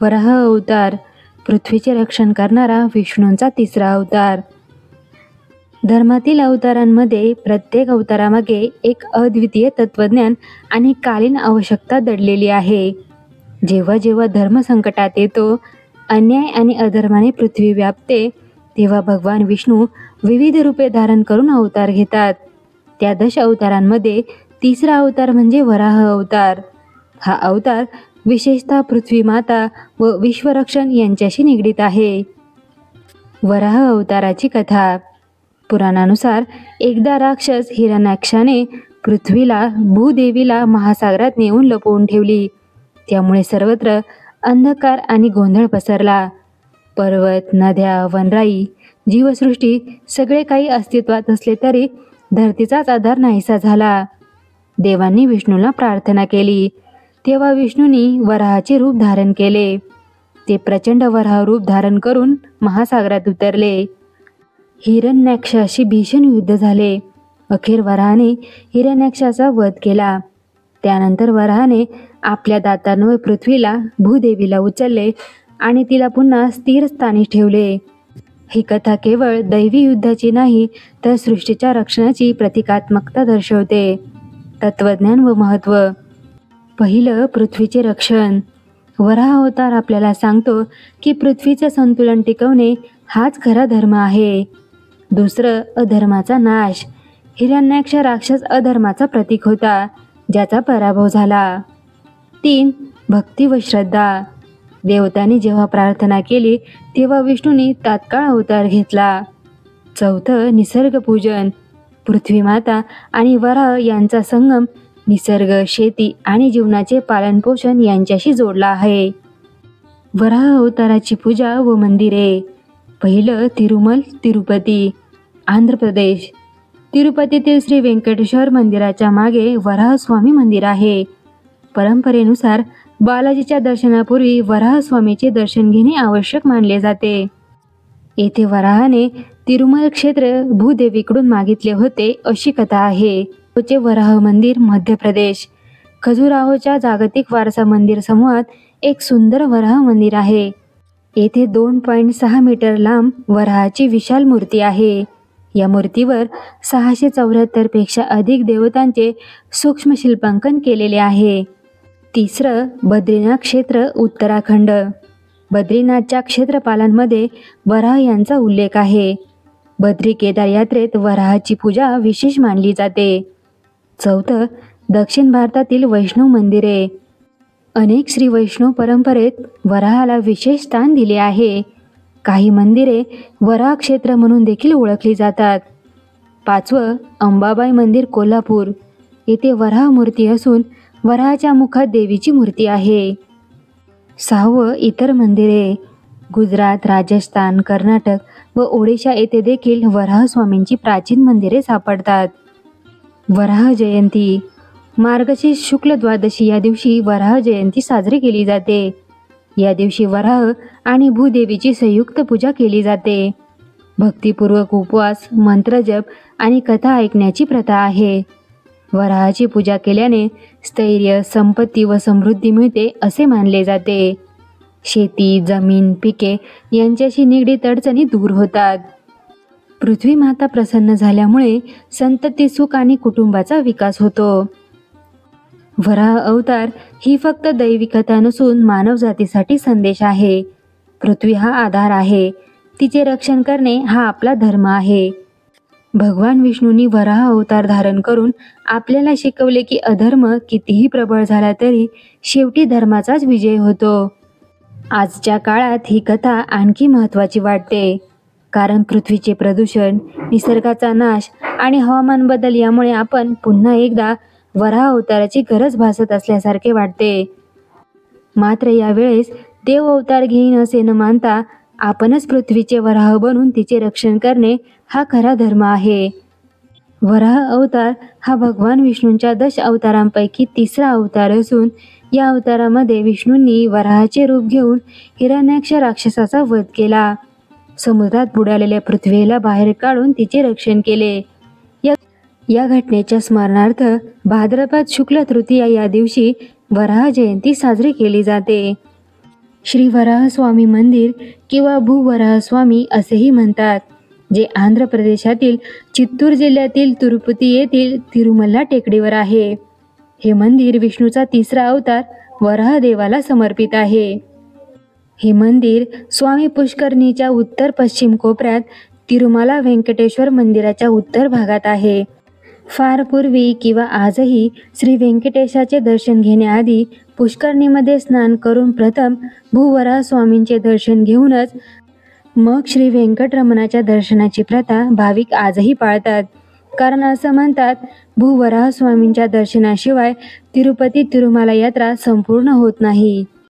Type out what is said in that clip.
वराह अवतार पृथ्वीचे रक्षण करणारा विष्णूंचा तिसरा अवतार। धर्मातील अवतारांमध्ये प्रत्येक अवतारामागे एक अद्वितीय तत्वज्ञान आणि कालीन आवश्यकता दडलेली आहे। जेव्हा जेव्हा धर्म संकटात येतो, अन्याय आणि अधर्माने पृथ्वी व्यापते, तेव्हा भगवान विष्णू विविध रूपे धारण करून अवतार घेतात। त्या 10 अवतारांमध्ये तिसरा अवतार म्हणजे वराह अवतार। हा अवतार विशेषतः पृथ्वी माता व विश्वरक्षण यांच्याशी निगडीत आहे। वराह अवताराची कथा। पुराणानुसार एकदा राक्षस हिरण्याक्षाने पृथ्वीला भूदेवीला महासागरात नेऊन लपवून ठेवली। त्यामुळे सर्वत्र अंधकार आणि गोंधळ पसरला। पर्वत, नद्या, वनराई, जीवसृष्टी सगळे काही अस्तित्वात असले तरी धरतीचाच आधार नाहीसा झाला। देवांनी विष्णूला प्रार्थना केली, तेव्हा विष्णूंनी वराहाचे रूप धारण केले। ते प्रचंड वराह रूप धारण करून महासागरात उतरले। हिरण्याक्षाशी भीषण युद्ध झाले। अखेर वराहाने हिरण्याक्षाचा वध केला। त्यानंतर वराहाने आपल्या दातांवर पृथ्वीला भूदेवीला उचलले आणि तिला पुन्हा स्थिर स्थानी ठेवले। ही कथा केवळ दैवी युद्धाची नाही, तर सृष्टीच्या रक्षणाची प्रतिकात्मकता दर्शवते। तत्वज्ञान व महत्त्व। पहिलं, पृथ्वीचे रक्षण। वराह अवतार आपल्याला सांगतो की पृथ्वीचं संतुलन टिकवणे हाच खरा धर्म आहे। दुसरं, अधर्माचा नाश। हिरण्याक्ष राक्षस अधर्माचा प्रतीक होता, ज्याचा पराभव झाला। 3, भक्ती व श्रद्धा। देवतांनी जेव्हा प्रार्थना केली तेव्हा विष्णूंनी तात्काळ अवतार घेतला। 4, निसर्ग पूजन। पृथ्वी माता आणि वराह यांचा संगम निसर्ग, शेती आणि जीवनाचे पालनपोषण यांच्याशी जोडला आहे। वराह अवताराची पूजा व मंदिरे। पहिलं, तिरुमल तिरुपती, आंध्र प्रदेश। तिरुपतीतील श्री व्यंकटेश्वर मंदिराच्या मागे वराहस्वामी मंदिर आहे। परंपरेनुसार बालाजीच्या दर्शनापूर्वी वराहस्वामीचे दर्शन घेणे आवश्यक मानले जाते। येथे वराहाने तिरुमल क्षेत्र भूदेवीकडून मागितले होते अशी कथा आहे। चे वराह मंदिर, मध्य प्रदेश। खजुराहोच्या जागतिक वारसा मंदिर समूहात एक सुंदर वराह मंदिर आहे। येथे 2.6 मीटर लांब वराहाची विशाल मूर्ती आहे। या मूर्तीवर 674 पेक्षा अधिक देवतांचे सूक्ष्म शिल्पांकन केलेले आहे। तिसरं, बद्रीनाथ क्षेत्र, उत्तराखंड। बद्रीनाथच्या क्षेत्रपालांमध्ये वराह यांचा उल्लेख आहे। बद्री केदार यात्रेत वराहाची पूजा विशेष मानली जाते। 4, दक्षिण भारतातील वैष्णव मंदिरे। अनेक श्री वैष्णव परंपरेत वराहाला विशेष स्थान दिले आहे। काही मंदिरे वराह क्षेत्र म्हणून देखील ओळखली जातात। 5, अंबाबाई मंदिर, कोल्हापूर। येथे वराह मूर्ती असून वराहाच्या मुखात देवीची मूर्ती आहे। 6, इतर मंदिरे। गुजरात, राजस्थान, कर्नाटक व ओडिशा येथे देखील वराह स्वामींची प्राचीन मंदिरे सापडतात। वराह जयंती। मार्गशीर्ष शुक्ल द्वादशी या दिवशी वराह जयंती साजरी केली जाते। या दिवशी वराह आणि भूदेवीची संयुक्त पूजा केली जाते। भक्तिपूर्वक उपवास, मंत्रजप आणि कथा ऐकण्याची प्रथा आहे। वराहाची पूजा केल्याने स्थैर्य, संपत्ती व समृद्धी मिळते असे मानले जाते। शेती, जमीन, पिके यांच्याशी निगडीत अडचणी दूर होतात। पृथ्वी माता प्रसन्न झाल्यामुळे संतती, सुख आणि कुटुंबाचा विकास होतो। वराह अवतार ही फक्त दैवी कथा नसून मानवजातीसाठी संदेश आहे। पृथ्वी हा आधार आहे, तिचे रक्षण करणे हा आपला धर्म आहे। भगवान विष्णूंनी वराह अवतार धारण करून आपल्याला शिकवले की अधर्म कितीही प्रबळ झाला तरी शेवटी धर्माचाच विजय होतो। आजच्या काळात ही कथा आणखी महत्त्वाची वाटते, कारण पृथ्वीचे प्रदूषण, निसर्गाचा नाश आणि हवामान बदल यामुळे आपण पुन्हा एकदा वराह अवताराची गरज भासत असल्यासारखे वाटते। मात्र यावेळेस देव अवतार घेईन असे न मानता आपणच पृथ्वीचे वराह बनून तिचे रक्षण करणे हा खरा धर्म आहे। वराह अवतार हा भगवान विष्णूंच्या 10 अवतारांपैकी तिसरा अवतार असून या अवतारामध्ये विष्णूंनी वराहाचे रूप घेऊन हिरण्याक्ष राक्षसाचा वध केला। समुद्रात बुडालेल्या पृथ्वीला बाहेर काढून तिचे रक्षण केले। या घटनेच्या स्मरणार्थ भाद्रपद शुक्ल तृतीया या दिवशी वराह जयंती साजरी केली जाते। श्री वराहस्वामी मंदिर किंवा भूवराहस्वामी असेही म्हणतात, जे आंध्र प्रदेशातील चित्तूर जिल्ह्यातील तिरुपती येथील तिरुमल्ला टेकडीवर आहे. हे मंदिर विष्णूचा तिसरा अवतार वराह देवाला समर्पित आहे. हे मंदिर स्वामी पुष्करणीच्या उत्तर पश्चिम कोपऱ्यात तिरुमाला व्यंकटेश्वर मंदिराच्या उत्तर भागात आहे. फार पूर्वी किंवा आजही श्री व्यंकटेशाचे दर्शन घेण्याआधी पुष्करणीमध्ये स्नान करून प्रथम भूवराह स्वामींचे दर्शन घेऊनच मग श्री व्यंकटरमणाच्या दर्शनाची प्रथा भाविक आजही पाळतात. कारण असं म्हणतात, भूवराह स्वामींच्या दर्शनाशिवाय तिरुपती तिरुमाला यात्रा संपूर्ण होत नाही.